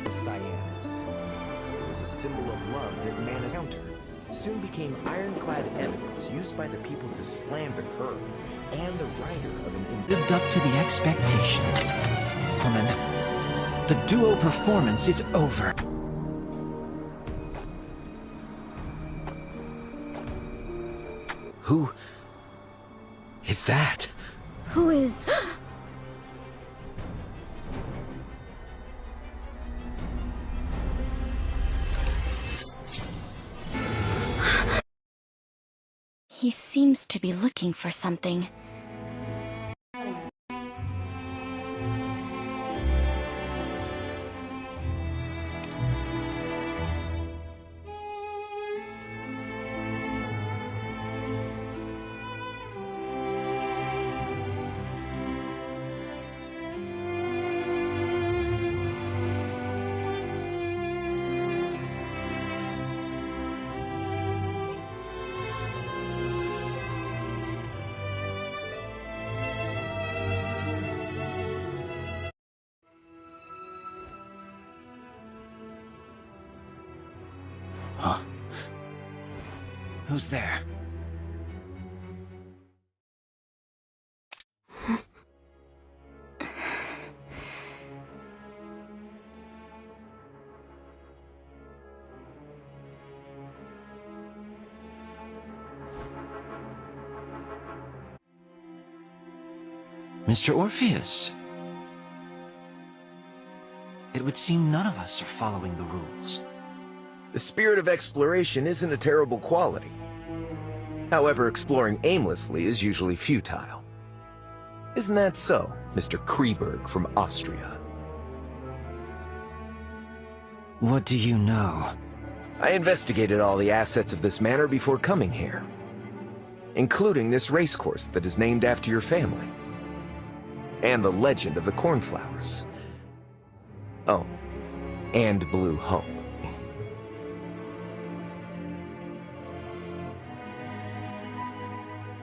Cyanus. It was a symbol of love that Manus encountered. Soon became ironclad evidence used by the people to slander her and the writer of an Lived up to the expectations. Woman, the duo performance is over. Who is that? Who is... He seems to be looking for something. Huh? Who's there? Mr. Orpheus. It would seem none of us are following the rules. The spirit of exploration isn't a terrible quality. However, exploring aimlessly is usually futile. Isn't that so, Mr. Kreiburg from Austria? What do you know? I investigated all the assets of this manor before coming here, including this racecourse that is named after your family, and the legend of the cornflowers. Oh, and Blue Hope.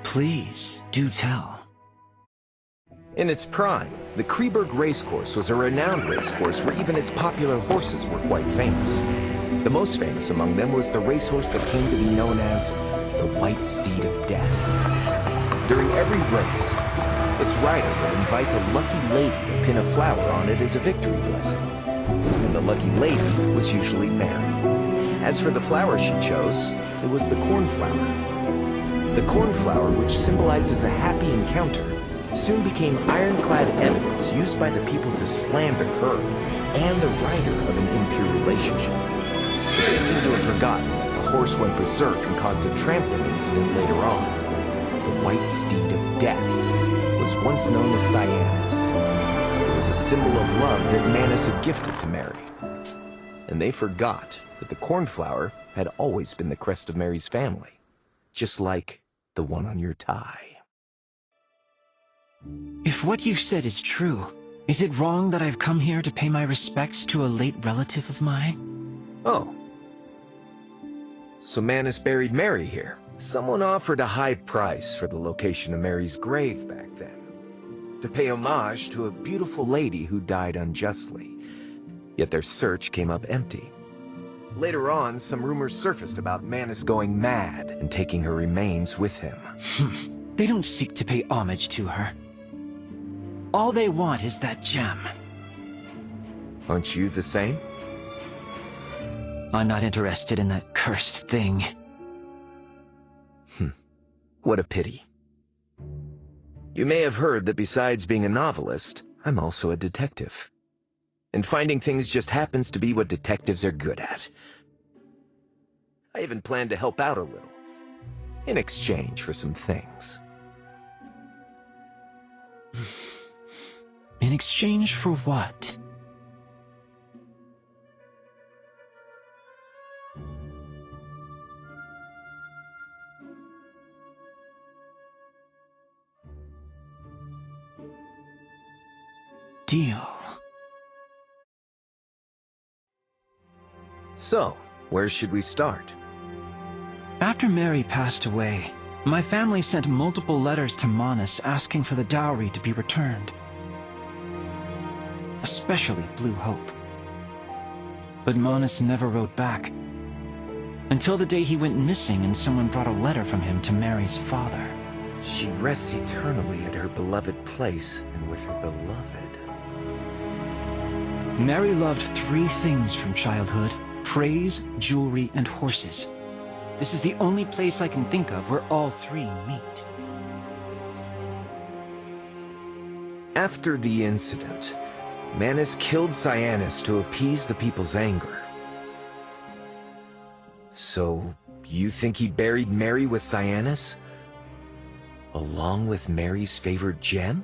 Please, do tell. In its prime, the Kreiburg racecourse was a renowned racecourse where even its popular horses were quite famous. The most famous among them was the racehorse that came to be known as the White Steed of Death. During every race, its rider would invite a lucky lady to pin a flower on it as a victory blessing. And the lucky lady was usually Mary. As for the flower she chose, it was the cornflower. The cornflower, which symbolizes a happy encounter, soon became ironclad evidence used by the people to slander her and the writer of an impure relationship. They seem to have forgotten that the horse went berserk and caused a trampling incident later on. The White Steed of Death was once known as Cyanus. It was a symbol of love that Manus had gifted to Mary. And they forgot that the cornflower had always been the crest of Mary's family, just like the one on your tie. If what you've said is true, is it wrong that I've come here to pay my respects to a late relative of mine? Oh. So Manus buried Mary here. Someone offered a high price for the location of Mary's grave back then, to pay homage to a beautiful lady who died unjustly. Yet their search came up empty. Later on, some rumors surfaced about Manus going mad and taking her remains with him. They don't seek to pay homage to her. All they want is that gem. Aren't you the same? I'm not interested in that cursed thing. What a pity. You may have heard that besides being a novelist, I'm also a detective. And finding things just happens to be what detectives are good at. I even plan to help out a little, in exchange for some things. In exchange for what? Deal. So, where should we start? After Mary passed away, my family sent multiple letters to Manus asking for the dowry to be returned. especially Blue Hope. But Manus never wrote back, until the day he went missing and someone brought a letter from him to Mary's father. She rests eternally at her beloved place and with her beloved. Mary loved 3 things from childhood: praise, jewelry, and horses. This is the only place I can think of where all 3 meet. After the incident, Manus killed Cyanus to appease the people's anger. So, you think he buried Mary with Cyanus? Along with Mary's favorite gem?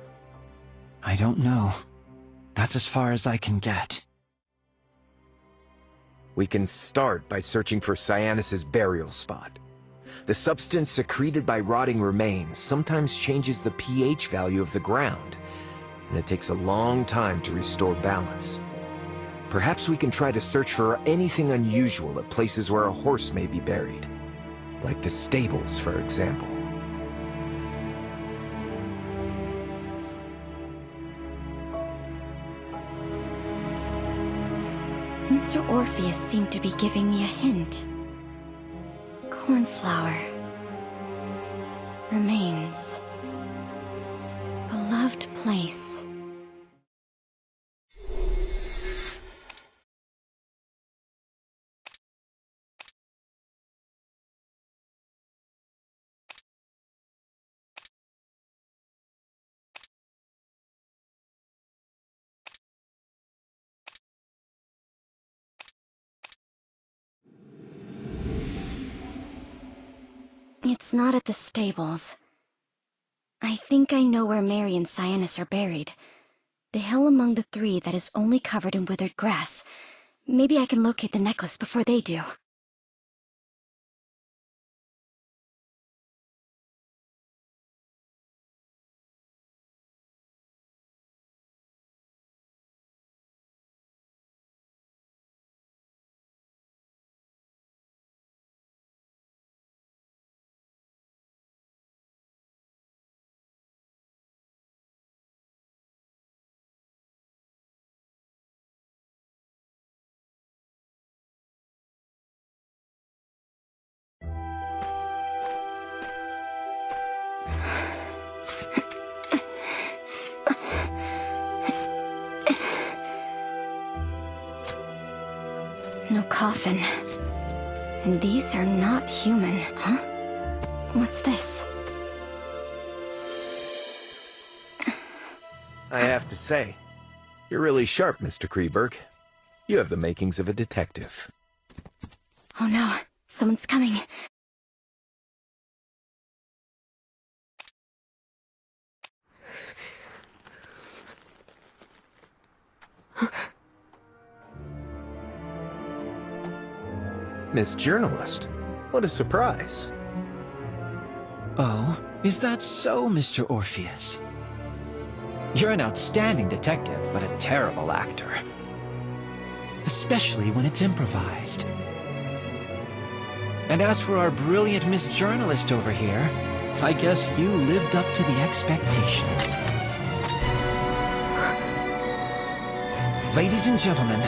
I don't know. That's as far as I can get. We can start by searching for Cyanus's burial spot. The substance secreted by rotting remains sometimes changes the pH value of the ground, and it takes a long time to restore balance. Perhaps we can try to search for anything unusual at places where a horse may be buried. Like the stables, for example. Mr. Orpheus seemed to be giving me a hint. Cornflower. Remains. Beloved place. It's not at the stables. I think I know where Mary and Cyanus are buried. The hill among the 3 that is only covered in withered grass. Maybe I can locate the necklace before they do. No coffin. And these are not human, huh? What's this? I have to say, you're really sharp, Mr. Kreiburg. You have the makings of a detective. Oh no, someone's coming. Miss Journalist, what a surprise. Oh, is that so, Mr. Orpheus? You're an outstanding detective, but a terrible actor. Especially when it's improvised. And as for our brilliant Miss Journalist over here, I guess you lived up to the expectations. Ladies and gentlemen,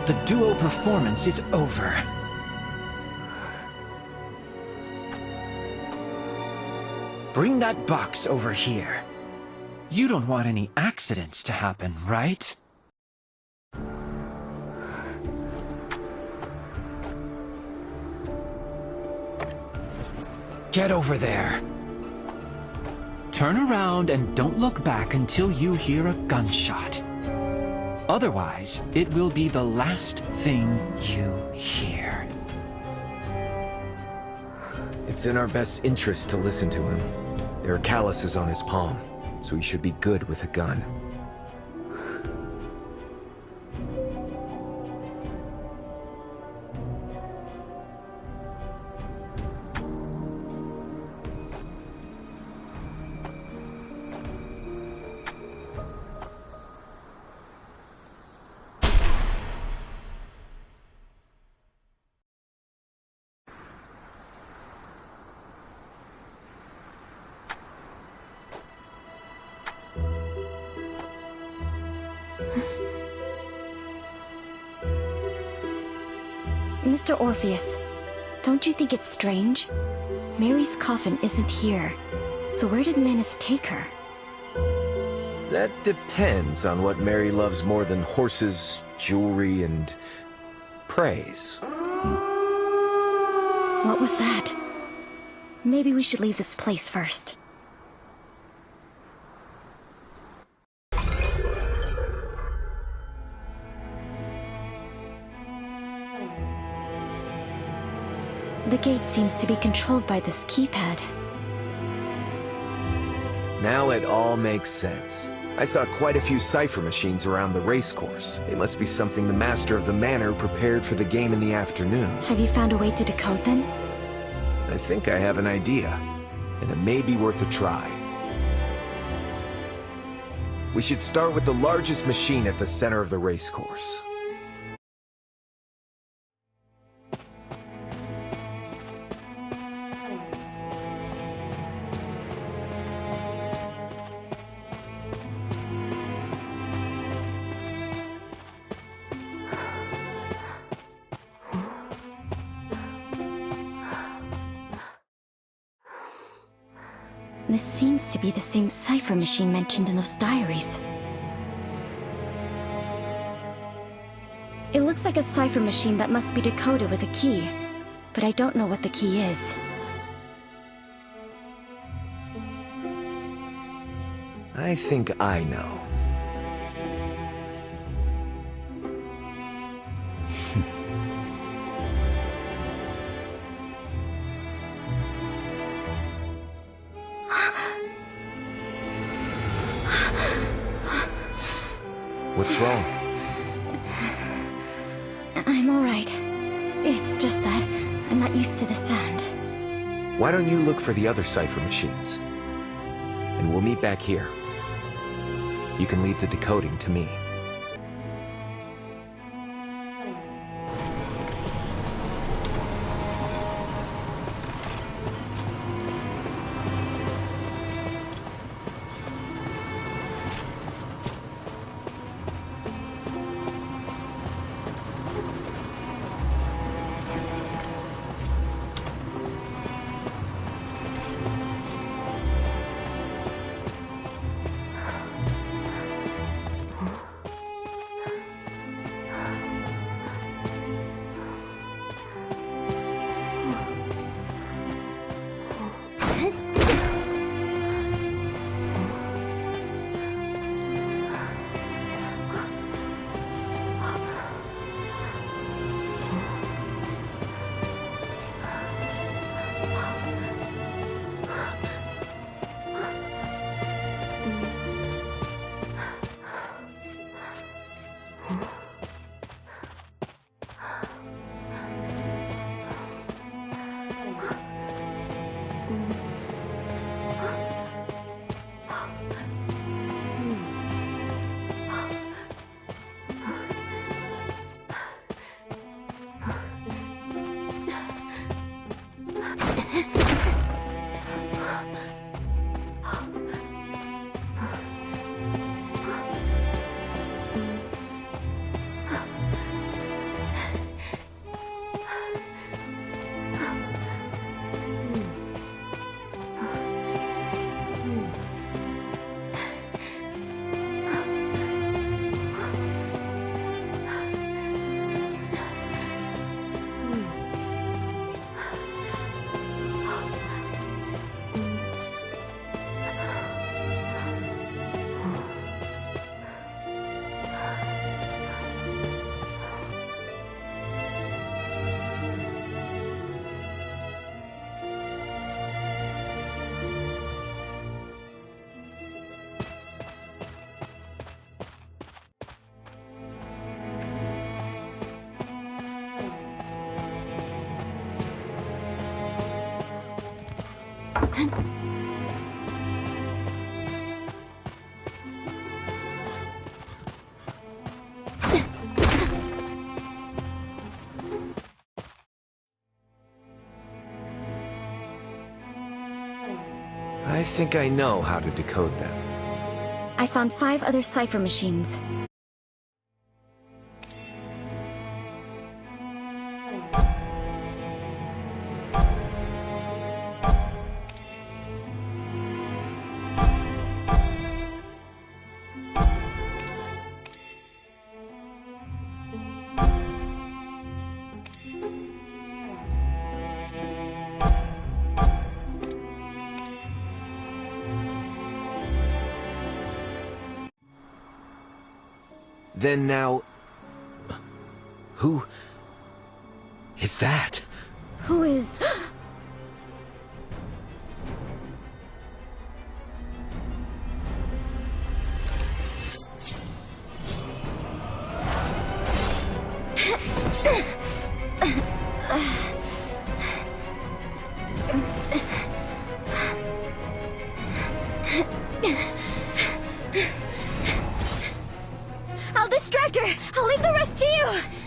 the duo performance is over. Bring that box over here. You don't want any accidents to happen, right? Get over there. Turn around and don't look back until you hear a gunshot. Otherwise, it will be the last thing you hear. It's in our best interest to listen to him. There are calluses on his palm, so he should be good with a gun. Mr. Orpheus, don't you think it's strange? Mary's coffin isn't here, so where did Manus take her? That depends on what Mary loves more than horses, jewelry, and praise. What was that? Maybe we should leave this place first. The gate seems to be controlled by this keypad. Now it all makes sense. I saw quite a few cipher machines around the racecourse. They must be something the master of the manor prepared for the game in the afternoon. Have you found a way to decode them? I think I have an idea, and it may be worth a try. We should start with the largest machine at the center of the racecourse. This seems to be the same cipher machine mentioned in those diaries. It looks like a cipher machine that must be decoded with a key, but I don't know what the key is. I think I know. What's wrong? I'm alright. It's just that I'm not used to the sound. Why don't you look for the other cipher machines? And we'll meet back here. You can leave the decoding to me. I think I know how to decode them. I found 5 other cipher machines. Then now... Who... is that? Who is... I'll distract her! I'll leave the rest to you!